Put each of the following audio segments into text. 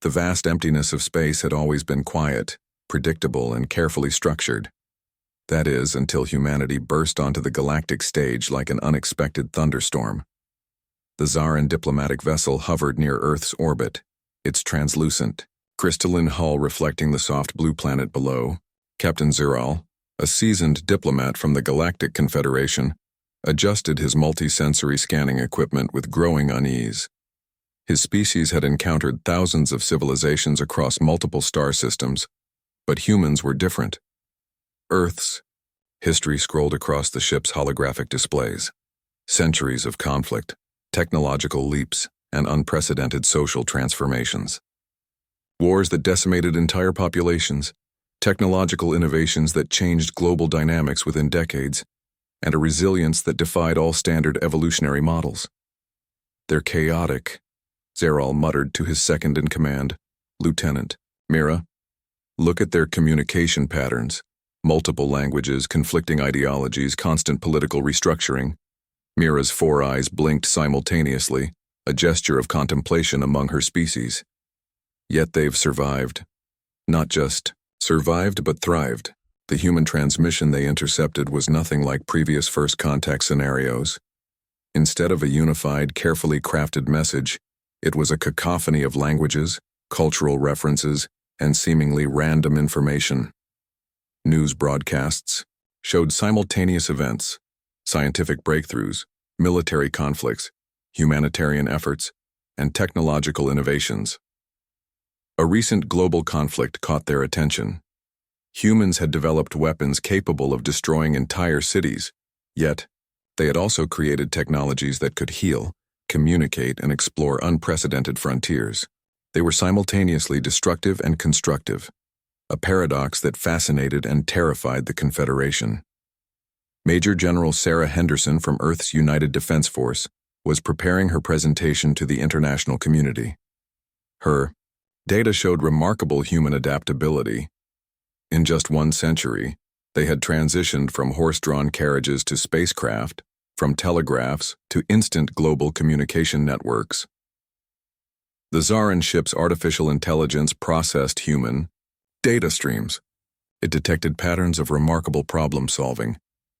The vast emptiness of space had always been quiet, predictable, and carefully structured. That is, until humanity burst onto the galactic stage like an unexpected thunderstorm. The Zaran diplomatic vessel hovered near Earth's orbit, its translucent, crystalline hull reflecting the soft blue planet below. Captain Ziral, a seasoned diplomat from the Galactic Confederation, adjusted his multi-sensory scanning equipment with growing unease. His species had encountered thousands of civilizations across multiple star systems, but humans were different. Earth's history scrolled across the ship's holographic displays. Centuries of conflict, technological leaps, and unprecedented social transformations. Wars that decimated entire populations, technological innovations that changed global dynamics within decades, and a resilience that defied all standard evolutionary models. They're chaotic, Ziral muttered to his second-in-command, Lieutenant Mira. Look at their communication patterns. Multiple languages, conflicting ideologies, constant political restructuring. Mira's 4 eyes blinked simultaneously, a gesture of contemplation among her species. Yet they've survived. Not just survived, but thrived. The human transmission they intercepted was nothing like previous first contact scenarios. Instead of a unified, carefully crafted message, it was a cacophony of languages, cultural references, and seemingly random information. News broadcasts showed simultaneous events, scientific breakthroughs, military conflicts, humanitarian efforts, and technological innovations. A recent global conflict caught their attention. Humans had developed weapons capable of destroying entire cities, yet they had also created technologies that could heal, communicate, and explore unprecedented frontiers. They were simultaneously destructive and constructive, a paradox that fascinated and terrified the Confederation. Major General Sarah Henderson from Earth's United Defense Force was preparing her presentation to the international community. Her data showed remarkable human adaptability. In just 1 century, they had transitioned from horse-drawn carriages to spacecraft, from telegraphs to instant global communication networks. The Zaran ship's artificial intelligence processed human data streams. It detected patterns of remarkable problem-solving,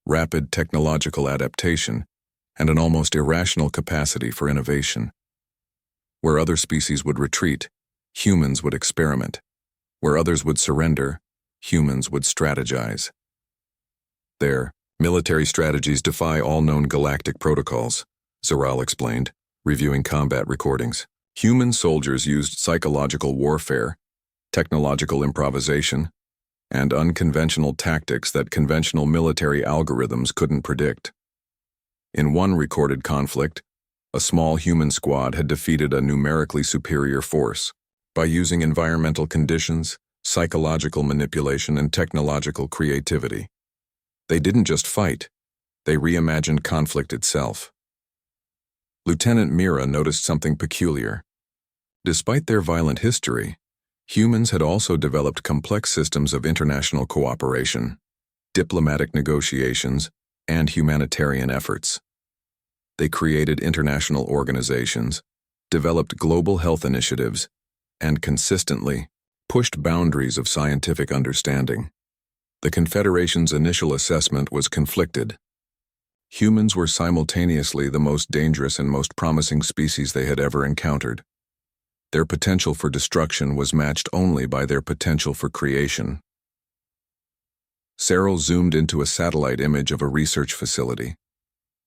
rapid technological adaptation, and an almost irrational capacity for innovation. Where other species would retreat, humans would experiment. Where others would surrender, humans would strategize. Their military strategies defy all known galactic protocols, Ziral explained, reviewing combat recordings. Human soldiers used psychological warfare, technological improvisation, and unconventional tactics that conventional military algorithms couldn't predict. In one recorded conflict, a small human squad had defeated a numerically superior force by using environmental conditions, psychological manipulation, and technological creativity. They didn't just fight, they reimagined conflict itself. Lieutenant Mira noticed something peculiar. Despite their violent history, humans had also developed complex systems of international cooperation, diplomatic negotiations, and humanitarian efforts. They created international organizations, developed global health initiatives, and consistently pushed boundaries of scientific understanding. The Confederation's initial assessment was conflicted. Humans were simultaneously the most dangerous and most promising species they had ever encountered. Their potential for destruction was matched only by their potential for creation. Ziral zoomed into a satellite image of a research facility.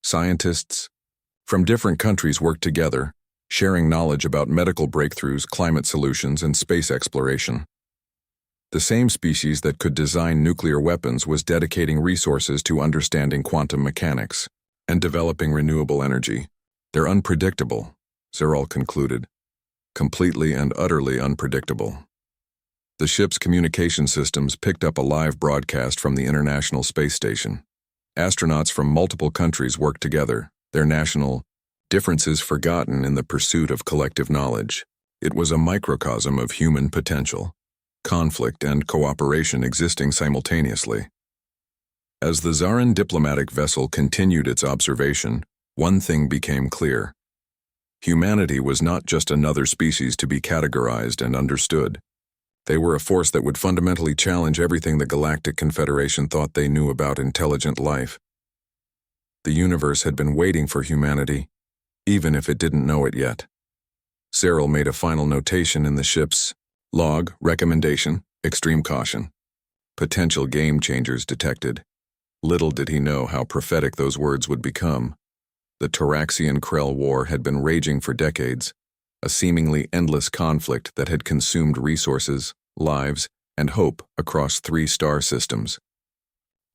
Scientists from different countries worked together, sharing knowledge about medical breakthroughs, climate solutions, and space exploration. The same species that could design nuclear weapons was dedicating resources to understanding quantum mechanics and developing renewable energy. They're unpredictable, Ziral concluded. Completely and utterly unpredictable. The ship's communication systems picked up a live broadcast from the International Space Station. Astronauts from multiple countries worked together, their national differences forgotten in the pursuit of collective knowledge. It was a microcosm of human potential, conflict, and cooperation existing simultaneously. As the Zaran diplomatic vessel continued its observation, one thing became clear. Humanity was not just another species to be categorized and understood. They were a force that would fundamentally challenge everything the Galactic Confederation thought they knew about intelligent life. The universe had been waiting for humanity, even if it didn't know it yet. Cyril made a final notation in the ship's log, recommendation, extreme caution. Potential game changers detected. Little did he know how prophetic those words would become. The Taraxian-Krell War had been raging for decades, a seemingly endless conflict that had consumed resources, lives, and hope across 3 star systems.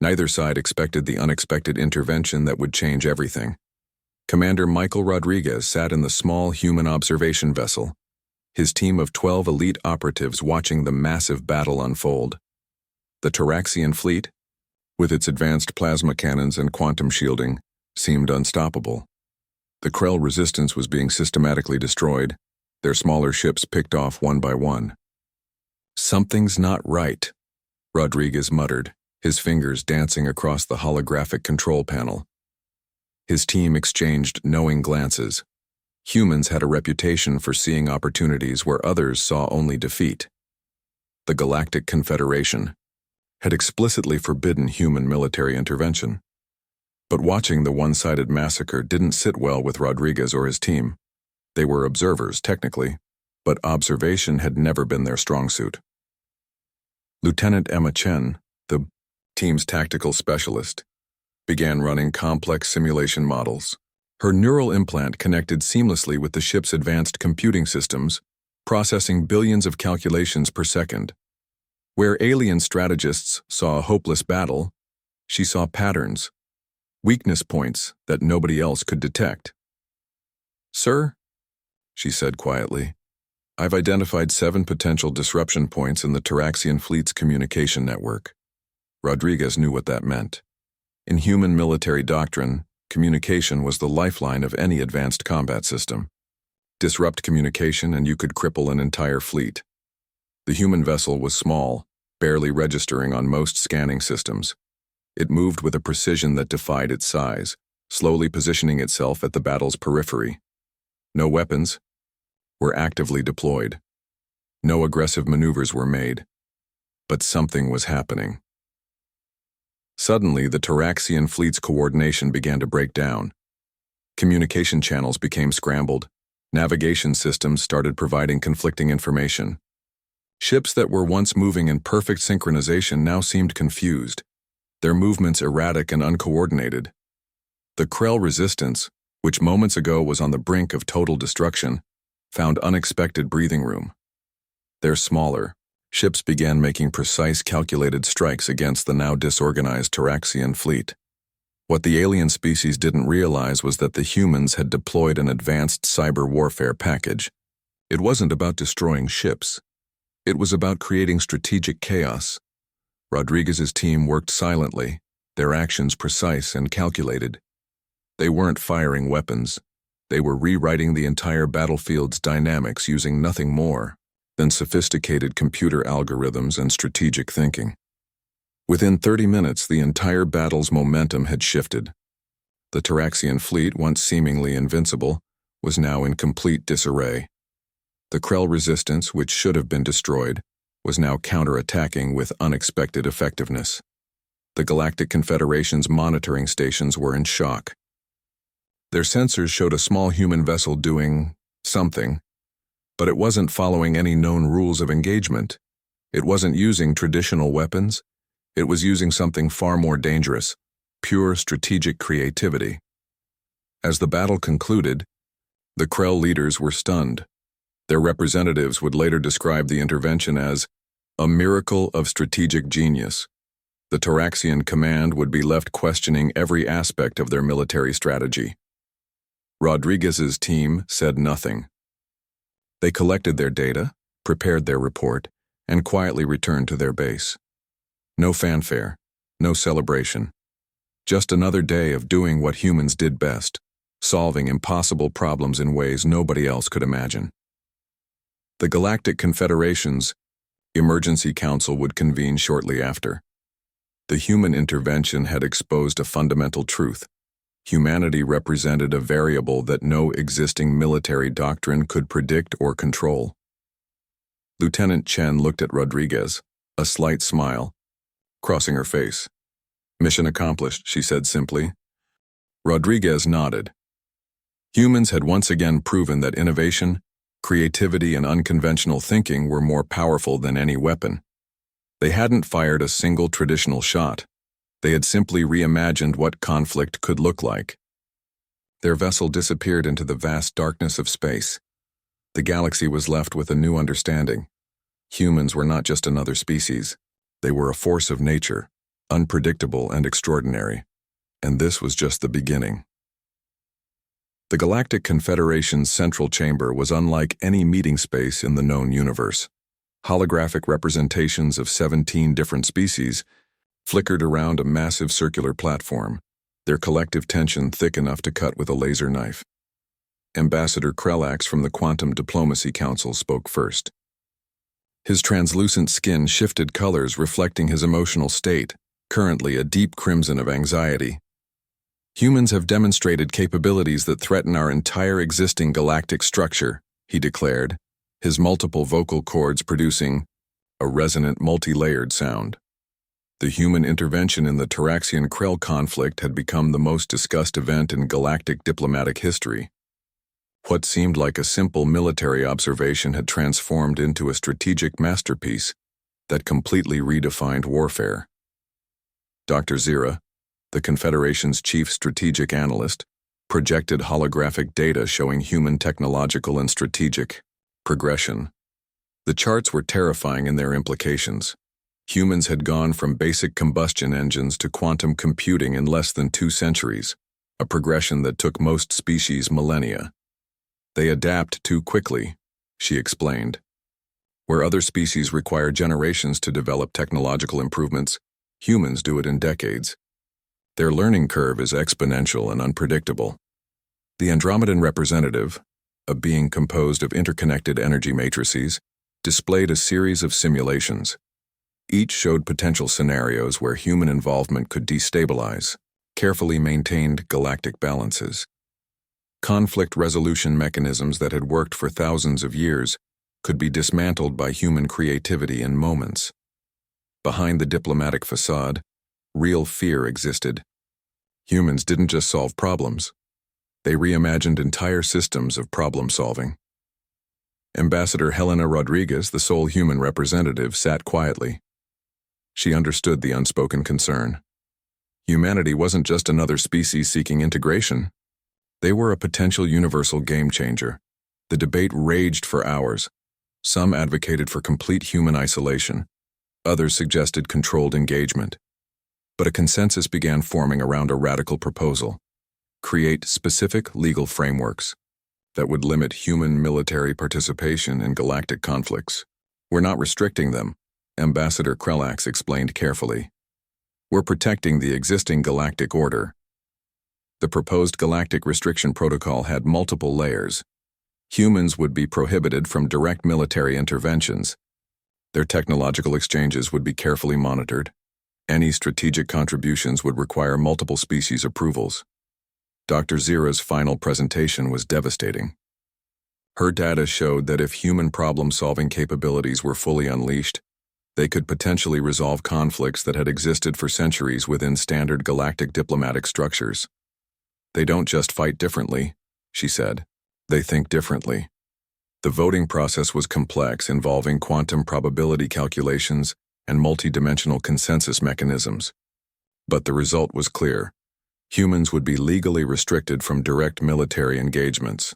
Neither side expected the unexpected intervention that would change everything. Commander Michael Rodriguez sat in the small human observation vessel, his team of 12 elite operatives watching the massive battle unfold. The Taraxian fleet, with its advanced plasma cannons and quantum shielding, seemed unstoppable. The Krell resistance was being systematically destroyed, their smaller ships picked off one by one. "Something's not right," Rodriguez muttered, his fingers dancing across the holographic control panel. His team exchanged knowing glances. Humans had a reputation for seeing opportunities where others saw only defeat. The Galactic Confederation had explicitly forbidden human military intervention. But watching the one-sided massacre didn't sit well with Rodriguez or his team. They were observers, technically, but observation had never been their strong suit. Lieutenant Emma Chen, the team's tactical specialist, began running complex simulation models. Her neural implant connected seamlessly with the ship's advanced computing systems, processing billions of calculations per second. Where alien strategists saw a hopeless battle, she saw patterns, weakness points that nobody else could detect. "Sir," she said quietly, "I've identified 7 potential disruption points in the Taraxian fleet's communication network." Rodriguez knew what that meant. In human military doctrine, communication was the lifeline of any advanced combat system. Disrupt communication and you could cripple an entire fleet. The human vessel was small, barely registering on most scanning systems. It moved with a precision that defied its size, slowly positioning itself at the battle's periphery. No weapons were actively deployed. No aggressive maneuvers were made. But something was happening. Suddenly, the Taraxian fleet's coordination began to break down. Communication channels became scrambled. Navigation systems started providing conflicting information. Ships that were once moving in perfect synchronization now seemed confused, their movements erratic and uncoordinated. The Krell resistance, which moments ago was on the brink of total destruction, found unexpected breathing room. Their smaller ships began making precise calculated strikes against the now disorganized Taraxian fleet. What the alien species didn't realize was that the humans had deployed an advanced cyber warfare package. It wasn't about destroying ships. It was about creating strategic chaos. Rodriguez's team worked silently, their actions precise and calculated. They weren't firing weapons. They were rewriting the entire battlefield's dynamics using nothing more than sophisticated computer algorithms and strategic thinking. Within 30 minutes, the entire battle's momentum had shifted. The Taraxian fleet, once seemingly invincible, was now in complete disarray. The Krell resistance, which should have been destroyed, was now counterattacking with unexpected effectiveness. The Galactic Confederation's monitoring stations were in shock. Their sensors showed a small human vessel doing something, but it wasn't following any known rules of engagement. It wasn't using traditional weapons. It was using something far more dangerous, pure strategic creativity. As the battle concluded, the Krell leaders were stunned. Their representatives would later describe the intervention as a miracle of strategic genius. The Taraxian command would be left questioning every aspect of their military strategy. Rodriguez's team said nothing. They collected their data, prepared their report, and quietly returned to their base. No fanfare, no celebration. Just another day of doing what humans did best, solving impossible problems in ways nobody else could imagine. The Galactic Confederation's Emergency Council would convene shortly after. The human intervention had exposed a fundamental truth. Humanity represented a variable that no existing military doctrine could predict or control. Lieutenant Chen looked at Rodriguez, a slight smile crossing her face. "Mission accomplished," she said simply. Rodriguez nodded. Humans had once again proven that innovation, creativity, and unconventional thinking were more powerful than any weapon. They hadn't fired a single traditional shot. They had simply reimagined what conflict could look like. Their vessel disappeared into the vast darkness of space. The galaxy was left with a new understanding. Humans were not just another species. They were a force of nature, unpredictable and extraordinary. And this was just the beginning. The Galactic Confederation's central chamber was unlike any meeting space in the known universe. Holographic representations of 17 different species flickered around a massive circular platform, their collective tension thick enough to cut with a laser knife. Ambassador Krellax from the Quantum Diplomacy Council spoke first. His translucent skin shifted colors reflecting his emotional state, currently a deep crimson of anxiety. "Humans have demonstrated capabilities that threaten our entire existing galactic structure," he declared, his multiple vocal cords producing a resonant, multi-layered sound. The human intervention in the Taraxian-Krell conflict had become the most discussed event in galactic diplomatic history. What seemed like a simple military observation had transformed into a strategic masterpiece that completely redefined warfare. Dr. Zira, the Confederation's chief strategic analyst, projected holographic data showing human technological and strategic progression. The charts were terrifying in their implications. Humans had gone from basic combustion engines to quantum computing in less than 2 centuries, a progression that took most species millennia. "They adapt too quickly," she explained. "Where other species require generations to develop technological improvements, humans do it in decades. Their learning curve is exponential and unpredictable." The Andromedan representative, a being composed of interconnected energy matrices, displayed a series of simulations. Each showed potential scenarios where human involvement could destabilize carefully maintained galactic balances. Conflict resolution mechanisms that had worked for thousands of years could be dismantled by human creativity in moments. Behind the diplomatic facade, real fear existed. Humans didn't just solve problems. They reimagined entire systems of problem-solving. Ambassador Helena Rodriguez, the sole human representative, sat quietly. She understood the unspoken concern. Humanity wasn't just another species seeking integration. They were a potential universal game-changer. The debate raged for hours. Some advocated for complete human isolation. Others suggested controlled engagement. But a consensus began forming around a radical proposal: create specific legal frameworks that would limit human military participation in galactic conflicts. "We're not restricting them," Ambassador Krellax explained carefully. "We're protecting the existing galactic order." The proposed Galactic Restriction Protocol had multiple layers. Humans would be prohibited from direct military interventions. Their technological exchanges would be carefully monitored. Any strategic contributions would require multiple species approvals. Dr. Zira's final presentation was devastating. Her data showed that if human problem-solving capabilities were fully unleashed, they could potentially resolve conflicts that had existed for centuries within standard galactic diplomatic structures. "They don't just fight differently," she said. "They think differently." The voting process was complex, involving quantum probability calculations and multidimensional consensus mechanisms. But the result was clear. Humans would be legally restricted from direct military engagements.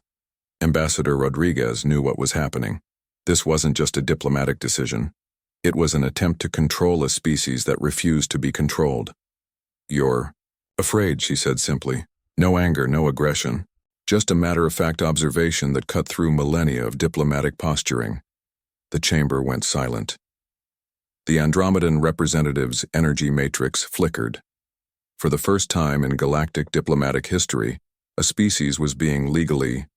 Ambassador Rodriguez knew what was happening. This wasn't just a diplomatic decision. It was an attempt to control a species that refused to be controlled. "You're afraid," she said simply. No anger, no aggression. Just a matter-of-fact observation that cut through millennia of diplomatic posturing. The chamber went silent. The Andromedan representative's energy matrix flickered. For the first time in galactic diplomatic history, a species was being legally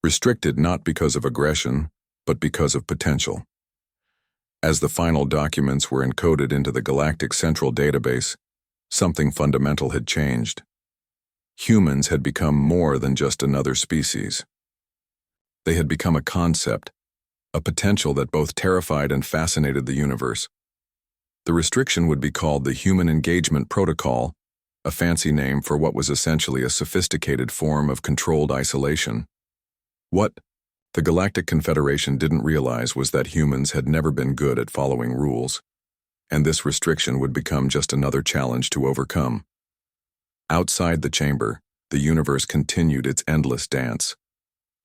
restricted not because of aggression, but because of potential. As the final documents were encoded into the Galactic Central Database, something fundamental had changed. Humans had become more than just another species. They had become a concept, a potential that both terrified and fascinated the universe. The restriction would be called the Human Engagement Protocol, a fancy name for what was essentially a sophisticated form of controlled isolation. What the Galactic Confederation didn't realize was that humans had never been good at following rules, and this restriction would become just another challenge to overcome. Outside the chamber, the universe continued its endless dance.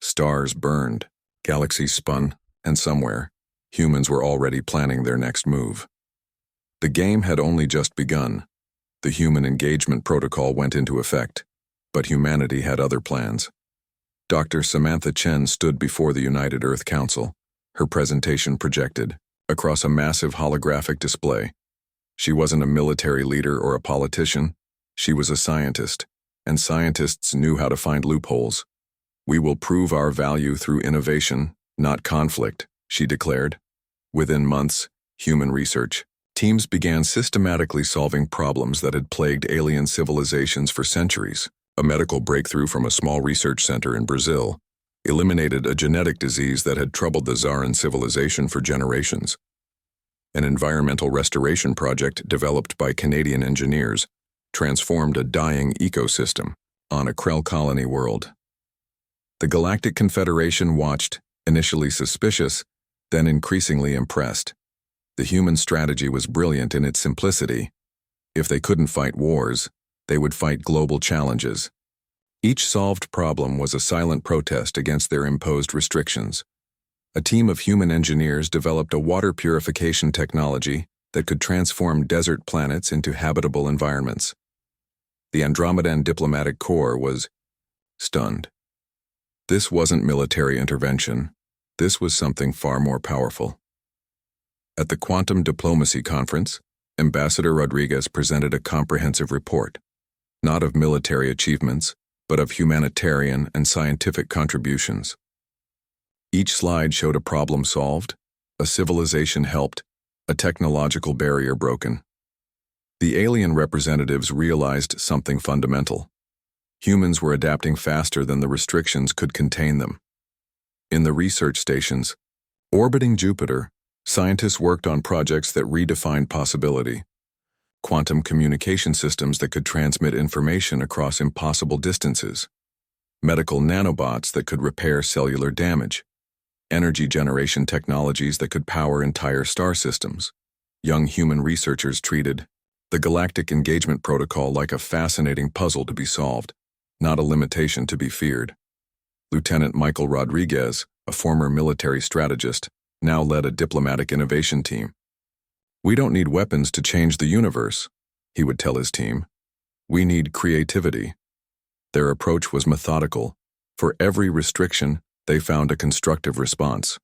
Stars burned, galaxies spun, and somewhere, humans were already planning their next move. The game had only just begun. The Human Engagement Protocol went into effect, but humanity had other plans. Dr. Samantha Chen stood before the United Earth Council, her presentation projected across a massive holographic display. She wasn't a military leader or a politician. She was a scientist, and scientists knew how to find loopholes. "We will prove our value through innovation, not conflict," she declared. Within months, human research teams began systematically solving problems that had plagued alien civilizations for centuries. A medical breakthrough from a small research center in Brazil eliminated a genetic disease that had troubled the Zaran civilization for generations. An environmental restoration project developed by Canadian engineers transformed a dying ecosystem on a Krell colony world. The Galactic Confederation watched, initially suspicious, then increasingly impressed. The human strategy was brilliant in its simplicity. If they couldn't fight wars, they would fight global challenges. Each solved problem was a silent protest against their imposed restrictions. A team of human engineers developed a water purification technology that could transform desert planets into habitable environments. The Andromedan Diplomatic Corps was stunned. This wasn't military intervention. This was something far more powerful. At the Quantum Diplomacy Conference, Ambassador Rodriguez presented a comprehensive report, not of military achievements, but of humanitarian and scientific contributions. Each slide showed a problem solved, a civilization helped, a technological barrier broken. The alien representatives realized something fundamental. Humans were adapting faster than the restrictions could contain them. In the research stations, orbiting Jupiter, scientists worked on projects that redefined possibility. Quantum communication systems that could transmit information across impossible distances. Medical nanobots that could repair cellular damage. Energy generation technologies that could power entire star systems. Young human researchers treated the Galactic Engagement Protocol like a fascinating puzzle to be solved, not a limitation to be feared. Lieutenant Michael Rodriguez, a former military strategist, now led a diplomatic innovation team. "We don't need weapons to change the universe," he would tell his team. "We need creativity." Their approach was methodical. For every restriction, they found a constructive response.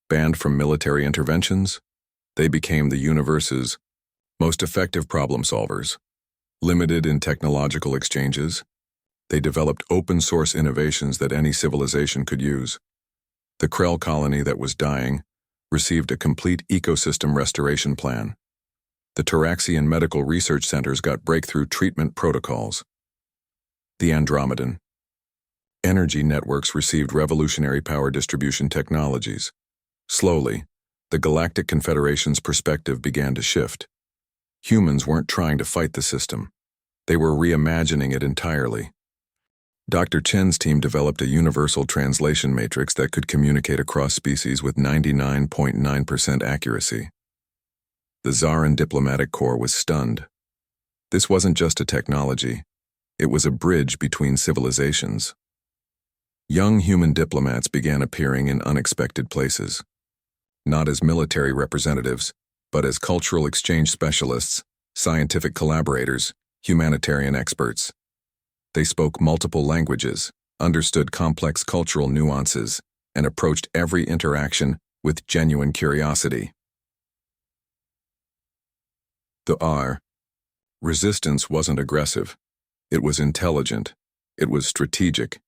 Banned from military interventions, they became the universe's most effective problem solvers. Limited in technological exchanges, they developed open-source innovations that any civilization could use. The Krell colony that was dying received a complete ecosystem restoration plan. The Taraxian medical research centers got breakthrough treatment protocols. The Andromedan energy networks received revolutionary power distribution technologies. Slowly, the Galactic Confederation's perspective began to shift. Humans weren't trying to fight the system. They were reimagining it entirely. Dr. Chen's team developed a universal translation matrix that could communicate across species with 99.9% accuracy. The Zaran Diplomatic Corps was stunned. This wasn't just a technology. It was a bridge between civilizations. Young human diplomats began appearing in unexpected places. Not as military representatives, but as cultural exchange specialists, scientific collaborators, humanitarian experts. They spoke multiple languages, understood complex cultural nuances, and approached every interaction with genuine curiosity. The resistance wasn't aggressive. It was intelligent. It was strategic.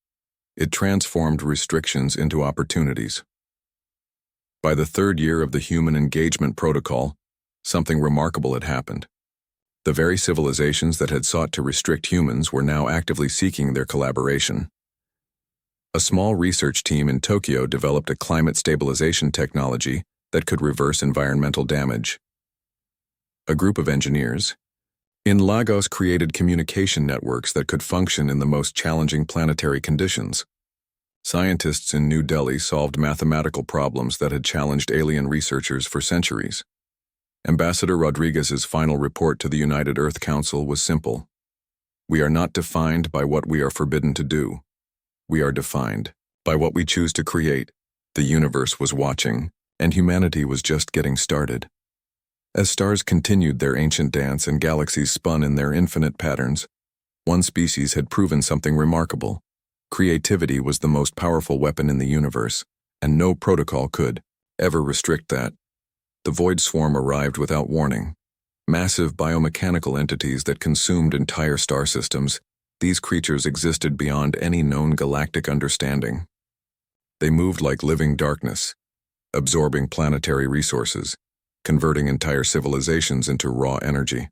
It transformed restrictions into opportunities. By the third year of the Human Engagement Protocol, something remarkable had happened. The very civilizations that had sought to restrict humans were now actively seeking their collaboration. A small research team in Tokyo developed a climate stabilization technology that could reverse environmental damage. A group of engineers in Lagos created communication networks that could function in the most challenging planetary conditions. Scientists in New Delhi solved mathematical problems that had challenged alien researchers for centuries. Ambassador Rodriguez's final report to the United Earth Council was simple. We are not defined by what we are forbidden to do. We are defined by what we choose to create. The universe was watching, and humanity was just getting started. As stars continued their ancient dance and galaxies spun in their infinite patterns, one species had proven something remarkable. Creativity was the most powerful weapon in the universe, and no protocol could ever restrict that. The Void Swarm arrived without warning. Massive biomechanical entities that consumed entire star systems, these creatures existed beyond any known galactic understanding. They moved like living darkness, absorbing planetary resources, converting entire civilizations into raw energy.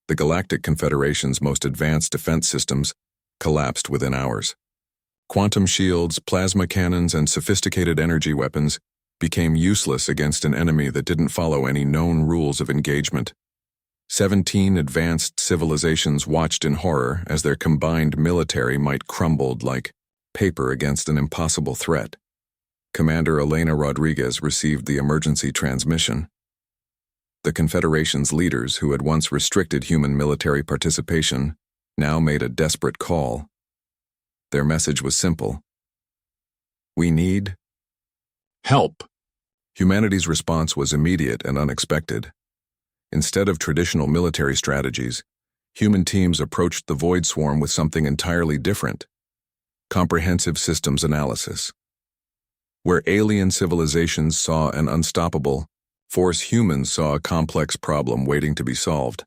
The Galactic Confederation's most advanced defense systems collapsed within hours. Quantum shields, plasma cannons, and sophisticated energy weapons became useless against an enemy that didn't follow any known rules of engagement. 17 advanced civilizations watched in horror as their combined military might crumbled like paper against an impossible threat. Commander Elena Rodriguez received the emergency transmission. The Confederation's leaders, who had once restricted human military participation, now made a desperate call. Their message was simple. We need help. Humanity's response was immediate and unexpected. Instead of traditional military strategies, human teams approached the Void Swarm with something entirely different: comprehensive systems analysis. Where alien civilizations saw an unstoppable force, humans saw a complex problem waiting to be solved.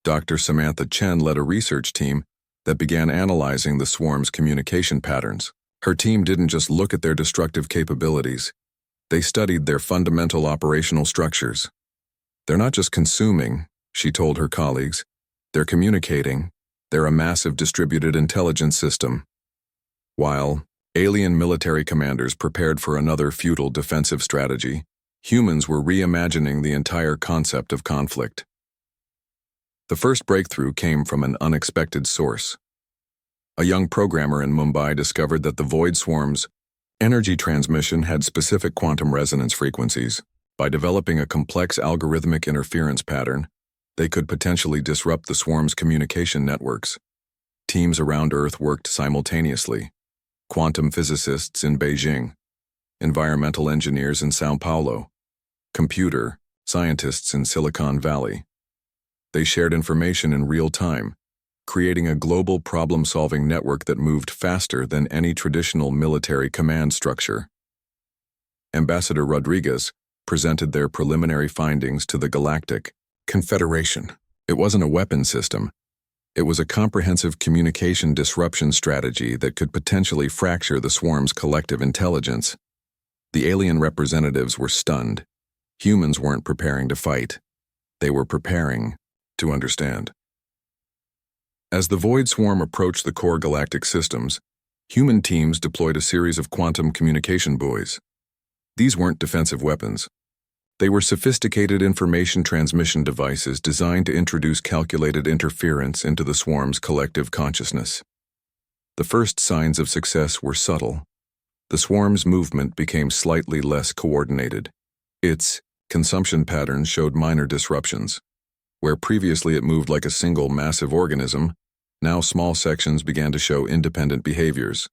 Dr. Samantha Chen led a research team that began analyzing the swarm's communication patterns. Her team didn't just look at their destructive capabilities. They studied their fundamental operational structures. They're not just consuming, she told her colleagues. They're communicating. They're a massive distributed intelligence system. While alien military commanders prepared for another futile defensive strategy, humans were reimagining the entire concept of conflict. The first breakthrough came from an unexpected source. A young programmer in Mumbai discovered that the Void Swarm's energy transmission had specific quantum resonance frequencies. By developing a complex algorithmic interference pattern, they could potentially disrupt the swarm's communication networks. Teams around Earth worked simultaneously. Quantum physicists in Beijing, environmental engineers in São Paulo, computer scientists in Silicon Valley. They shared information in real time, creating a global problem-solving network that moved faster than any traditional military command structure. Ambassador Rodriguez presented their preliminary findings to the Galactic Confederation. It wasn't a weapon system. It was a comprehensive communication disruption strategy that could potentially fracture the swarm's collective intelligence. The alien representatives were stunned. Humans weren't preparing to fight. They were preparing to understand. As the Void Swarm approached the core galactic systems, human teams deployed a series of quantum communication buoys. These weren't defensive weapons. They were sophisticated information transmission devices designed to introduce calculated interference into the swarm's collective consciousness. The first signs of success were subtle. The swarm's movement became slightly less coordinated. Its consumption patterns showed minor disruptions. Where previously it moved like a single massive organism, now small sections began to show independent behaviors.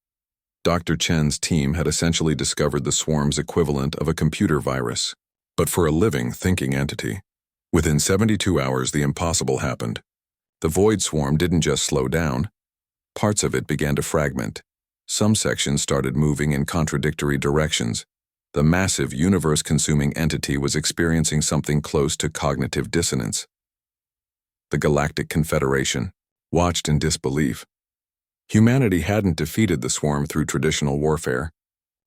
Dr. Chen's team had essentially discovered the swarm's equivalent of a computer virus, but for a living, thinking entity. Within 72 hours, the impossible happened. The Void Swarm didn't just slow down. Parts of it began to fragment. Some sections started moving in contradictory directions. The massive, universe-consuming entity was experiencing something close to cognitive dissonance. The Galactic Confederation watched in disbelief. Humanity hadn't defeated the swarm through traditional warfare.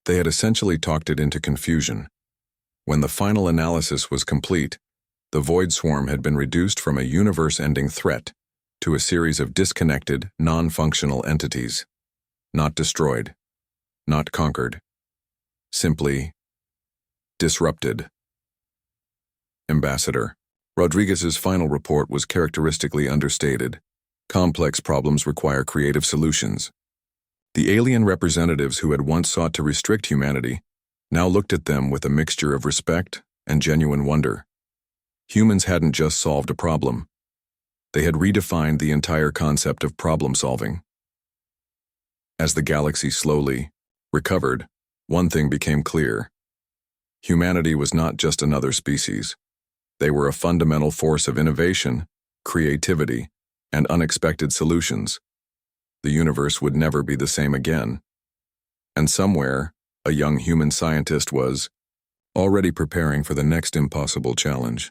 They had essentially talked it into confusion. When the final analysis was complete, The Void Swarm had been reduced from a universe-ending threat to a series of disconnected, non-functional entities. Not destroyed, not conquered, simply disrupted. Ambassador. Rodriguez's final report was characteristically understated. Complex problems require creative solutions. The alien representatives who had once sought to restrict humanity now looked at them with a mixture of respect and genuine wonder. Humans hadn't just solved a problem. They had redefined the entire concept of problem-solving. As the galaxy slowly recovered, one thing became clear. Humanity was not just another species. They were a fundamental force of innovation, creativity, and unexpected solutions. The universe would never be the same again. And somewhere, a young human scientist was already preparing for the next impossible challenge.